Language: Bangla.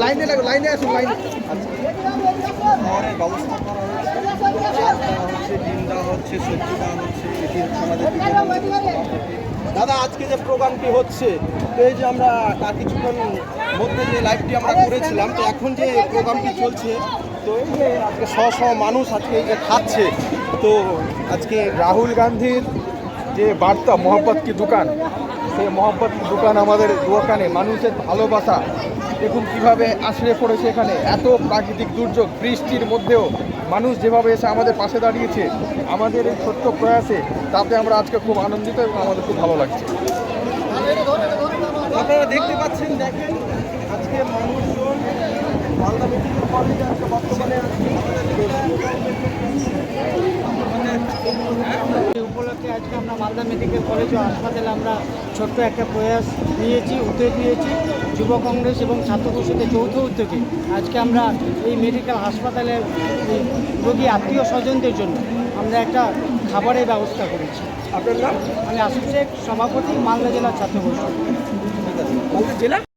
লাইনে লাগো, লাইনে আসুন, লাইনে ব্যবস্থা করা হচ্ছে, ডিম দেওয়া হচ্ছে, সবজি দেওয়া হচ্ছে। এটি হচ্ছে আমাদের দাদা আজকে যে প্রোগ্রামটি হচ্ছে, তো এই যে আমরা তার কিছুক্ষণ মধ্যে যে লাইভটি আমরা করেছিলাম, তো এখন যে প্রোগ্রামটি চলছে, তো এই যে আজকে মানুষ আজকে এই যে খাচ্ছে, তো আজকে রাহুল গান্ধীর যে বার্তা মোহাম্মত কি দোকান, সেই মোহাম্মত কি দোকান আমাদের দোকানে মানুষের ভালোবাসা দেখুন কীভাবে আশ্রয় পড়েছে। এখানে এত প্রাকৃতিক দুর্যোগ বৃষ্টির মধ্যেও মানুষ যেভাবে এসে আমাদের পাশে দাঁড়িয়েছে আমাদের এই ছোট্ট প্রয়াসে, তাতে আমরা আজকে খুব আনন্দিত এবং আমাদের খুব ভালো লাগছে। আপনারা দেখতে পাচ্ছেন, দেখেন আজকে মানুষজন মালদা মেডিকেল কলেজে আজকে বর্তমানে উপলক্ষে আজকে আমরা মালদা মেডিকেল কলেজ ও হাসপাতালে আমরা ছোট্ট একটা প্রয়াস নিয়েছি, উদ্যোগ নিয়েছি যুব কংগ্রেস এবং ছাত্র পরিষদের যৌথ উদ্যোগে। আজকে আমরা এই মেডিকেল হাসপাতালে রোগী আত্মীয় স্বজনদের জন্য আমরা একটা খাবারের ব্যবস্থা করেছি। আপনার নাম? আমি আসিফ শেখ, সভাপতি, মালদা জেলার ছাত্র পরিষদ। মালদা জেলা।